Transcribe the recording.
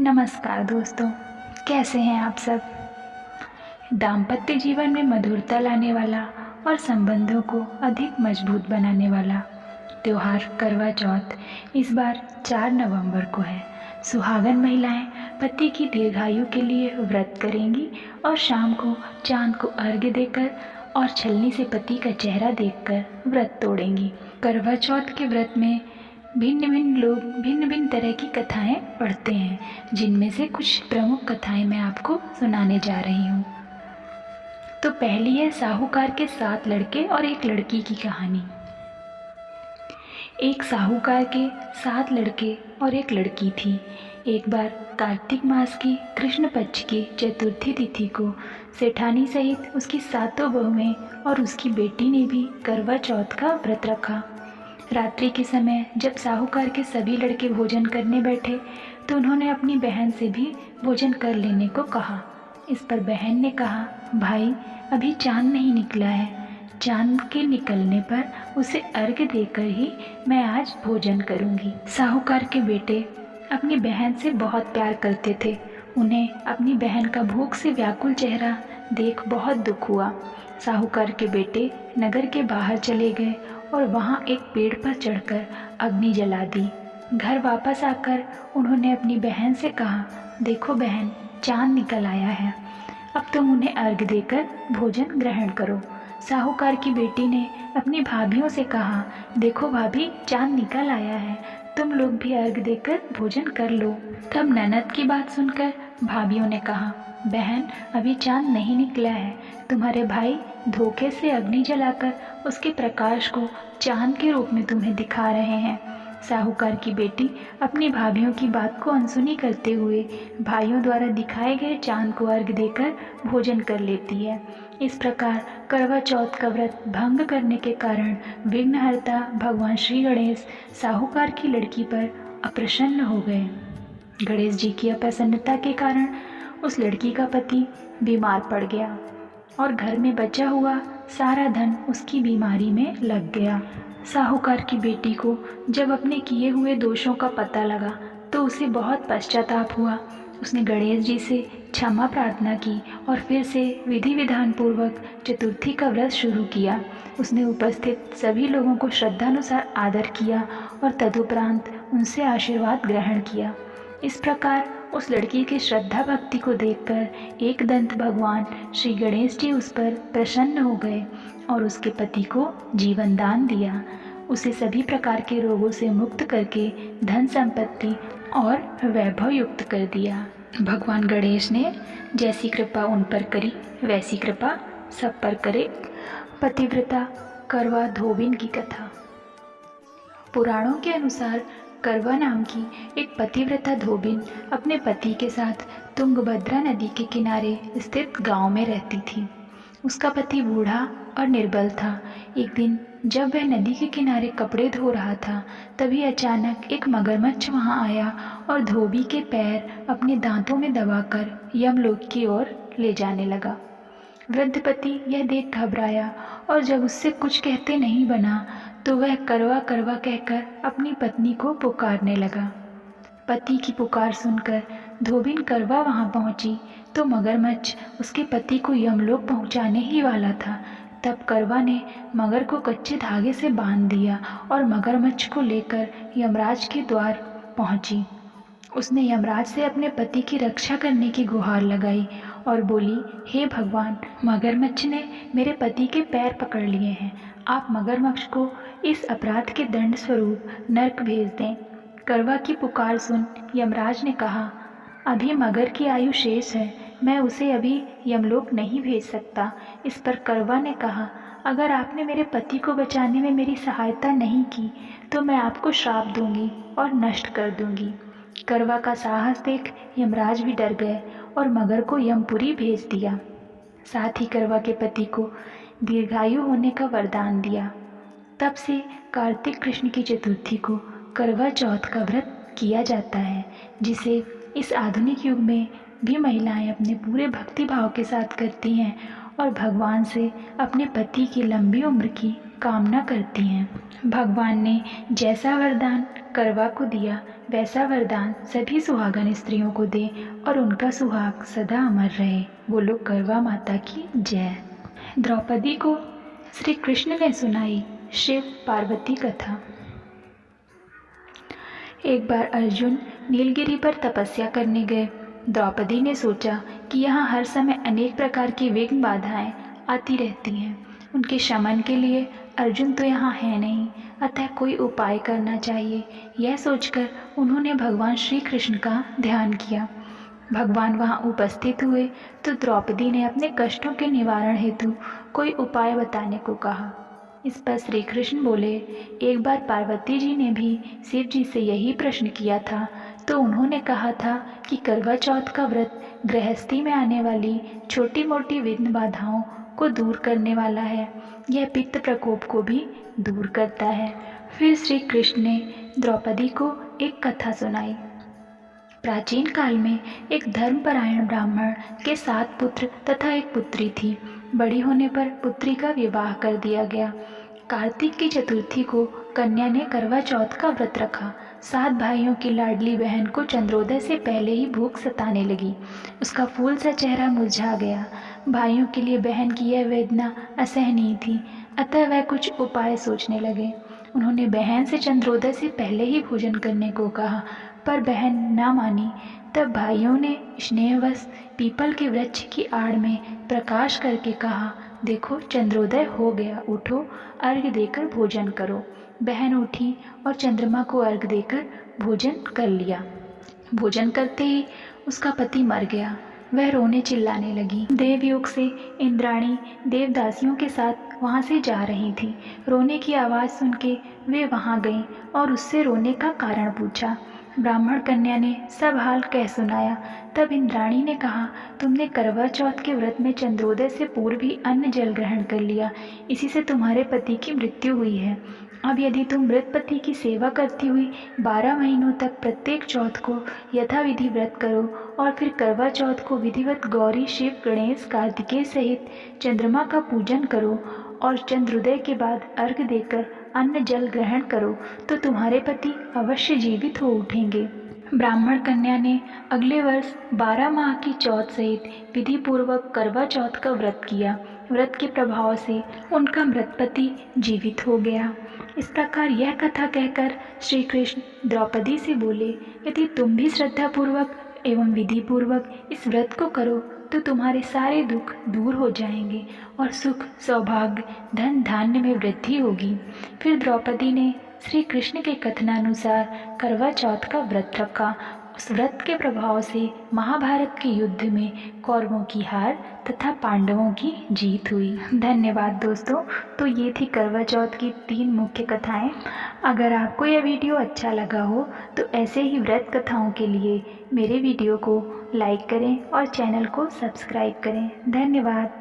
नमस्कार दोस्तों, कैसे हैं आप सब। दाम्पत्य जीवन में मधुरता लाने वाला और संबंधों को अधिक मजबूत बनाने वाला त्योहार करवा चौथ इस बार 4 नवंबर को है। सुहागन महिलाएं पति की दीर्घायु के लिए व्रत करेंगी और शाम को चांद को अर्घ्य देकर और छलनी से पति का चेहरा देखकर व्रत तोड़ेंगी। करवा चौथ के व्रत में भिन्न भिन्न लोग भिन्न भिन्न तरह की कथाएं पढ़ते हैं, जिनमें से कुछ प्रमुख कथाएं मैं आपको सुनाने जा रही हूँ। तो पहली है साहूकार के 7 लड़के और एक लड़की की कहानी। एक साहूकार के 7 लड़के और एक लड़की थी। एक बार कार्तिक मास की कृष्ण पक्ष की चतुर्थी तिथि को सेठानी सहित उसकी 7 बहुएं और उसकी बेटी ने भी करवा चौथ का व्रत रखा। रात्रि के समय जब साहूकार के सभी लड़के भोजन करने बैठे तो उन्होंने अपनी बहन से भी भोजन कर लेने को कहा। इस पर बहन ने कहा, भाई अभी चांद नहीं निकला है, चांद के निकलने पर उसे अर्घ्य देकर ही मैं आज भोजन करूंगी। साहूकार के बेटे अपनी बहन से बहुत प्यार करते थे। उन्हें अपनी बहन का भूख से व्याकुल चेहरा देख बहुत दुख हुआ। साहूकार के बेटे नगर के बाहर चले गए और वहाँ एक पेड़ पर चढ़कर अग्नि जला दी। घर वापस आकर उन्होंने अपनी बहन से कहा, देखो बहन, चांद निकल आया है, अब तुम उन्हें अर्घ्य देकर भोजन ग्रहण करो। साहूकार की बेटी ने अपनी भाभियों से कहा, देखो भाभी, चांद निकल आया है, तुम लोग भी अर्घ्य देकर भोजन कर लो। तब ननद की बात सुनकर भाभियों ने कहा, बहन अभी चांद नहीं निकला है, तुम्हारे भाई धोखे से अग्नि जलाकर उसके प्रकाश को चांद के रूप में तुम्हें दिखा रहे हैं। साहूकार की बेटी अपनी भाभियों की बात को अनसुनी करते हुए भाइयों द्वारा दिखाए गए चांद को अर्घ्य देकर भोजन कर लेती है। इस प्रकार करवा चौथ का व्रत भंग करने के कारण विघ्नहर्ता भगवान श्री गणेश साहूकार की लड़की पर अप्रसन्न हो गए। गणेश जी की अप्रसन्नता के कारण उस लड़की का पति बीमार पड़ गया और घर में बचा हुआ सारा धन उसकी बीमारी में लग गया। साहूकार की बेटी को जब अपने किए हुए दोषों का पता लगा तो उसे बहुत पश्चाताप हुआ। उसने गणेश जी से क्षमा प्रार्थना की और फिर से विधि विधान पूर्वक चतुर्थी का व्रत शुरू किया। उसने उपस्थित सभी लोगों को श्रद्धानुसार आदर किया और तदुपरांत उनसे आशीर्वाद ग्रहण किया। इस प्रकार उस लड़की की श्रद्धा भक्ति को देखकर एक दंत भगवान श्री गणेश जी उस पर प्रसन्न हो गए और उसके पति को जीवन दान दिया। उसे सभी प्रकार के रोगों से मुक्त करके धन संपत्ति और वैभव युक्त कर दिया। भगवान गणेश ने जैसी कृपा उन पर करी वैसी कृपा सब पर करे। पतिव्रता करवा धोबिन की कथा। पुराणों के अनुसार करवा नाम की एक पतिव्रता धोबिन अपने पति के साथ तुंगभद्रा नदी के किनारे स्थित गांव में रहती थी। उसका पति बूढ़ा और निर्बल था। एक दिन जब वह नदी के किनारे कपड़े धो रहा था तभी अचानक एक मगरमच्छ वहां आया और धोबी के पैर अपने दांतों में दबाकर यमलोक की ओर ले जाने लगा। वृद्ध पति यह देख घबराया और जब उससे कुछ कहते नहीं बना तो वह करवा करवा कहकर अपनी पत्नी को पुकारने लगा। पति की पुकार सुनकर धोबिन करवा वहां पहुंची तो मगरमच्छ उसके पति को यमलोक पहुंचाने ही वाला था। तब करवा ने मगर को कच्चे धागे से बांध दिया और मगरमच्छ को लेकर यमराज के द्वार पहुंची। उसने यमराज से अपने पति की रक्षा करने की गुहार लगाई और बोली, हे भगवान, मगरमच्छ ने मेरे पति के पैर पकड़ लिए हैं, आप मगरमच्छ को इस अपराध के दंड स्वरूप नरक भेज दें। करवा की पुकार सुन यमराज ने कहा, अभी मगर की आयु शेष है, मैं उसे अभी यमलोक नहीं भेज सकता। इस पर करवा ने कहा, अगर आपने मेरे पति को बचाने में मेरी सहायता नहीं की तो मैं आपको श्राप दूंगी और नष्ट कर दूंगी। करवा का साहस देख यमराज भी डर गए और मगर को यमपुरी भेज दिया। साथ ही करवा के पति को दीर्घायु होने का वरदान दिया। तब से कार्तिक कृष्ण की चतुर्थी को करवा चौथ का व्रत किया जाता है, जिसे इस आधुनिक युग में भी महिलाएं अपने पूरे भक्ति भाव के साथ करती हैं और भगवान से अपने पति की लंबी उम्र की कामना करती हैं। भगवान ने जैसा वरदान करवा को दिया वैसा वरदान सभी सुहागन स्त्रियों को दे और उनका सुहाग सदा अमर रहे। बोलो करवा माता की जय। द्रौपदी को श्री कृष्ण ने सुनाई शिव पार्वती कथा। एक बार अर्जुन नीलगिरी पर तपस्या करने गए। द्रौपदी ने सोचा कि यहाँ हर समय अनेक प्रकार की विघ्न बाधाएं आती रहती हैं। उनके शमन के लिए अर्जुन तो यहाँ है नहीं, अतः कोई उपाय करना चाहिए। यह सोचकर उन्होंने भगवान श्री कृष्ण का ध्यान किया। भगवान वहाँ उपस्थित हुए तो द्रौपदी ने अपने कष्टों के निवारण हेतु कोई उपाय बताने को कहा। इस पर श्री कृष्ण बोले, एक बार पार्वती जी ने भी शिव जी से यही प्रश्न किया था, तो उन्होंने कहा था कि करवा चौथ का व्रत गृहस्थी में आने वाली छोटी मोटी विघ्न बाधाओं को दूर करने वाला है। यह पित्त प्रकोप को भी दूर करता है। फिर श्री कृष्ण ने द्रौपदी को एक कथा सुनाई। प्राचीन काल में एक धर्मपरायण ब्राह्मण के 7 पुत्र तथा एक पुत्री थी। बड़ी होने पर पुत्री का विवाह कर दिया गया। कार्तिक की चतुर्थी को कन्या ने करवा चौथ का व्रत रखा। 7 भाइयों की लाडली बहन को चंद्रोदय से पहले ही भूख सताने लगी। उसका फूल सा चेहरा मुरझा गया। भाइयों के लिए बहन की यह वेदना असहनीय थी, अतः वह कुछ उपाय सोचने लगे। उन्होंने बहन से चंद्रोदय से पहले ही भोजन करने को कहा, पर बहन ना मानी। तब भाइयों ने स्नेहवश पीपल के वृक्ष की आड़ में प्रकाश करके कहा, देखो चंद्रोदय हो गया, उठो अर्घ्य देकर भोजन करो। बहन उठी और चंद्रमा को अर्घ्य देकर भोजन कर लिया। भोजन करते ही उसका पति मर गया। वह रोने चिल्लाने लगी। देवयोग से इंद्राणी देवदासियों के साथ वहाँ से जा रही थी। रोने की आवाज़ सुन के वे वहाँ गईं और उससे रोने का कारण पूछा। ब्राह्मण कन्या ने सब हाल कह सुनाया। तब इंद्राणी ने कहा, तुमने करवा चौथ के व्रत में चंद्रोदय से पूर्व ही अन्न जल ग्रहण कर लिया, इसी से तुम्हारे पति की मृत्यु हुई है। अब यदि तुम मृत पति की सेवा करती हुई 12 महीनों तक प्रत्येक चौथ को यथाविधि व्रत करो और फिर करवा चौथ को विधिवत गौरी शिव गणेश कार्तिकेय सहित चंद्रमा का पूजन करो और चंद्रोदय के बाद अर्घ्य देकर अन्न जल ग्रहण करो, तो तुम्हारे पति अवश्य जीवित हो उठेंगे। ब्राह्मण कन्या ने अगले वर्ष 12 माह की चौथ सहित विधि पूर्वक करवा चौथ का व्रत किया। व्रत के प्रभाव से उनका मृत पति जीवित हो गया। इस प्रकार यह कथा कहकर श्री कृष्ण द्रौपदी से बोले, यदि तुम भी श्रद्धापूर्वक एवं विधि पूर्वक इस व्रत को करो तो तुम्हारे सारे दुख दूर हो जाएंगे और सुख सौभाग्य धन धान्य में वृद्धि होगी। फिर द्रौपदी ने श्री कृष्ण के कथनानुसार करवा चौथ का व्रत रखा। उस व्रत के प्रभाव से महाभारत के युद्ध में कौरवों की हार तथा पांडवों की जीत हुई। धन्यवाद दोस्तों। तो ये थी करवा चौथ की 3 मुख्य कथाएं। अगर आपको यह वीडियो अच्छा लगा हो तो ऐसे ही व्रत कथाओं के लिए मेरे वीडियो को लाइक करें और चैनल को सब्सक्राइब करें। धन्यवाद।